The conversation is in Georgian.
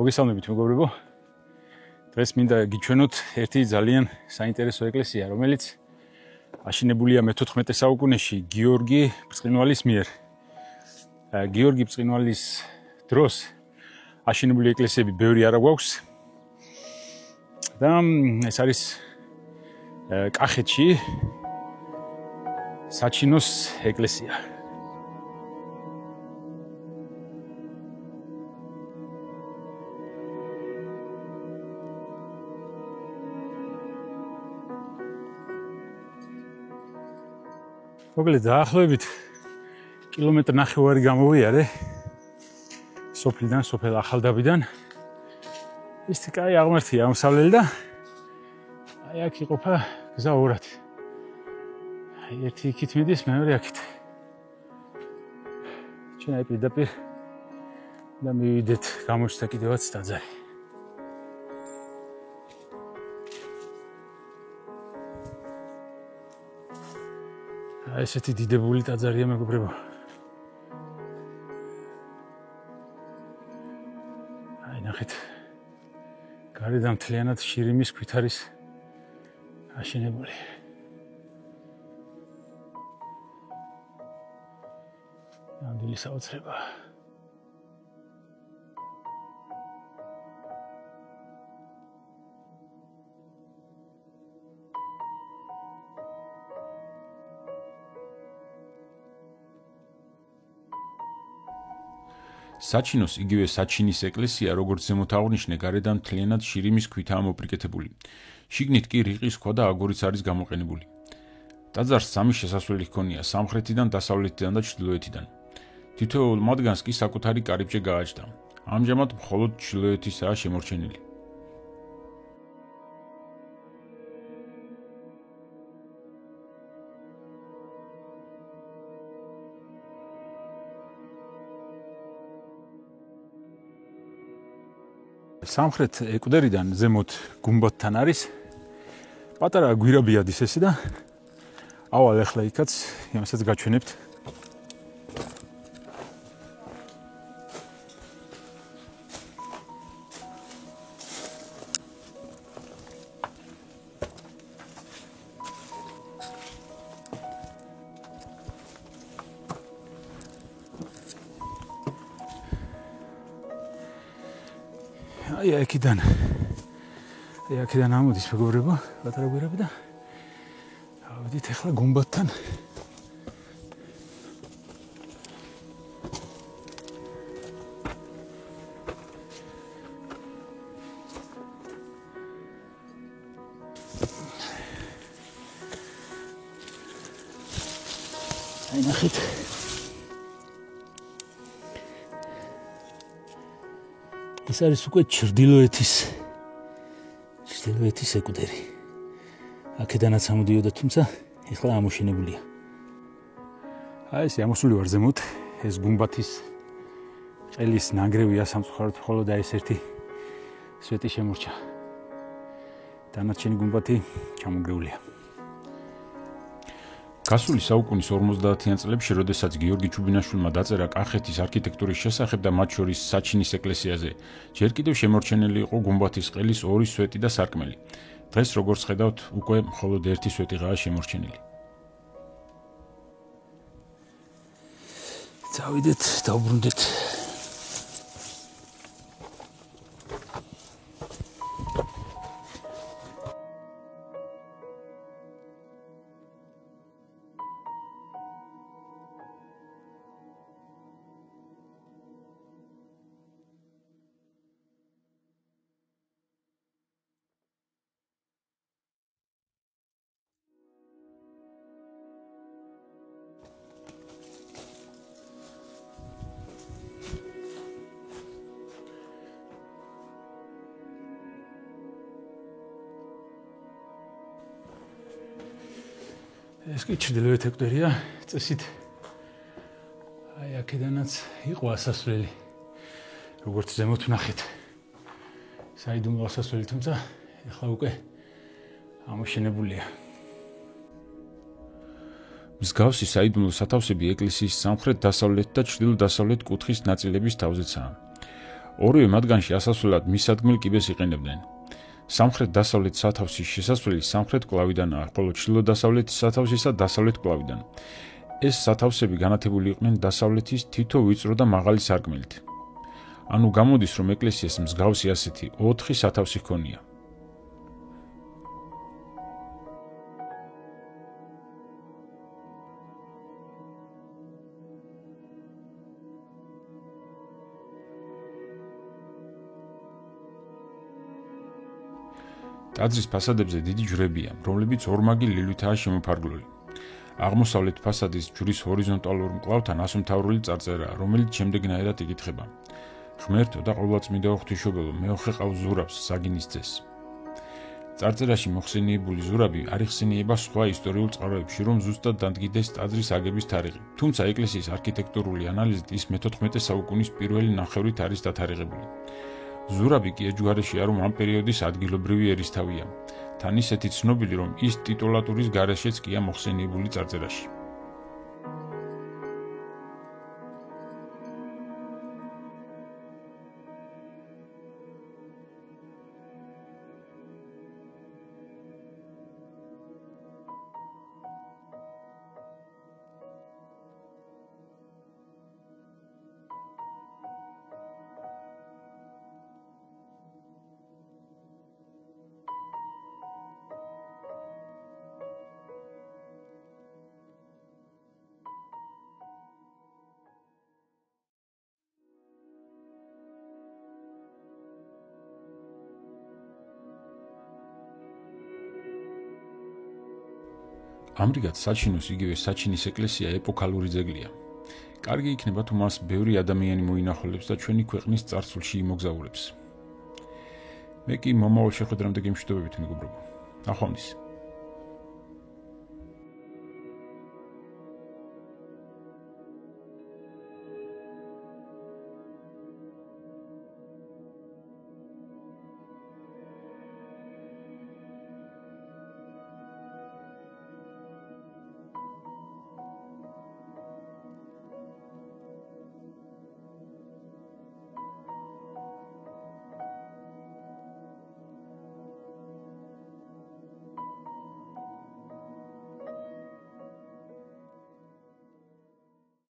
მოგესალმებით მეგობრებო. დღეს მინდა გიჩვენოთ ერთი ძალიან საინტერესო ეკლესია, რომელიც აშენებულია მე-14 საუკუნეში გიორგი ბრწყინვალის მიერ. გიორგი ბრწყინვალის დროს აშენებული ეკლესიები ბევრი არა გვაქვს. და ეს არის კახეთში საჩინოს ეკლესია. მოკლედ დაახლოებით კილომეტრი ნახევარი გამოვიარე სოფლიდან, სოფელ ახალდაბიდან. ის კაი აღმართია აღმოსავლელი და აი აქ იყოფა გზა ორად. ერთი იქით მიდის, მეორე აქით. ჩვენ აი პირდაპირ და მივიდეთ, გამოჩნდა კიდევაც ტაძარი. ესეთი დიდებული ტაძარია მეგობრებო. აი ნახეთ. გარედან მთლიანად შირიმის ქვით არის აშენებული. ნამდვილი საოცრება. საჩინოს იგივე საჩინის ეკლესია, როგორც ზემოთ აღნიშნე, გარედან მთლიანად შირიმის ქვითაა მოპრიკეთებული. შიგნით კი რიყის ქვა და აგურიც არის გამოყენებული. ტაძარს სამი შესასვლელი ჰქონია: სამხრეთიდან, დასავლეთიდან და ჩრდილოეთიდან. თითოეულ მათგანს კი საკუთარი კარიბჭე გააჩნდა. ამჟამად მხოლოდ ჩრდილოეთისაა შემორჩენილი. სამხრეთ ეკვდერიდან ზემოთ გუმბათთან არის პატარა გვირაბიადის ესე და ავალ ახლა იქაც იმასაც გაჩვენებთ. აი აქედან ამოდის მეგობრებო, პატარა გვირაბი და ავიდით ახლა გუმბათთან. აი ნახეთ. ეს არის უკვე ჩრდილოეთის ეკვდერი. აქედანაც ამოდიოდა, თუმცა ეხლა ამოშენებულია. აი ეს ამოსული ვარ ზემოთ, ეს გუმბათის ყელის ნანგრევია სამწუხაროდ, მხოლოდ და ეს ერთი სვეტი შემორჩა. დანარჩენი გუმბათი ჩამონგრეულია. გასული საუკუნის 50-იან წლებში, როდესაც გიორგი ჩუბინაშვილმა დაწერა კახეთის არქიტექტურის შესახებ და მათ შორის საჩინის ეკლესიაზე, ჯერ კიდევ შემორჩენილი იყო გუმბათის ყელის ორი სვეტი და სარკმელი. დღეს, როგორც ხედავთ, უკვე მხოლოდ ერთი სვეტიღაა შემორჩენილი. წავიდეთ, დავბრუნდეთ. ეს კი ჩრდილოეთ ეკვდერია, წესით. აი აქედანაც იყო ასასვლელი. როგორც ზემოთ ვნახეთ. საიდუმლო ასასვლელი, თუმცა ეხლა უკვე ამოშენებულია. მსგავსი საიდუმლო სათავსები ეკლესიის სამხრეთ-დასავლეთ და ჩრდილო-დასავლეთ კუთხის ნაწილების თავზეცაა. ორივე მათგანში ასასვლელად მისადგმელ კიბეს იყენებდნენ. სამხრეთ-დასავლეთ სათავსის შესასვლელი სამხრეთ მკლავიდანაა, ხოლო ჩრდილო-დასავლეთის სათავსისა დასავლეთ მკლავიდან. ეს სათავსები განათებული იყვნენ დასავლეთის თითო ვიწრო და მაღალი სარკმელით. ანუ გამოდის, რომ ეკლესიას მსგავსი ასეთი 4 სათავსი ჰქონია. ტაძრის ფასადებზე დიდი ჯვრებია, რომლებიც ორმაგი ლილვითაა შემოფარგლული. აღმოსავლეთ ფასადის ჯვრის ჰორიზონტალურ მკლავთან ასომთავრული წარწერაა, რომელიც შემდეგნაირად იკითხება: ღმერთო და ყოვლადწმიდა ღვთისმშობელო, მეოხე ყავს ზურაბს, საგინის ძეს. წარწერაში მოხსენიებული ზურაბი არ იხსენიება სხვა ისტორიულ წყაროებში, რომ ზუსტად დადგინდეს ტაძრის აგების თარიღი. თუმცა ეკლესიის არქიტექტურული ანალიზით ის მე-14 საუკუნის პირველი ნახევრით არის დათარიღებული. ზურაბი კი ეჯვარეშია, რომ ამ პერიოდის ადგილობრივი ერისთავია. თან ისეთი ცნობილი, რომ ის ტიტულატურის გარეშეც კია მოხსენიებული წარწერაში. ამრიგად საჩინოს იგივე საჩინის ეკლესია ეპოქალური ძეგლია. კარგი იქნება თუ მას ბევრი ადამიანი მოინახულებს და ჩვენი ქვეყნის წარსულში იმოგზაურებს. მე კი მომავალ შეხვედრამდე გემშვიდობებით მეგობრებო. ნახვამდის.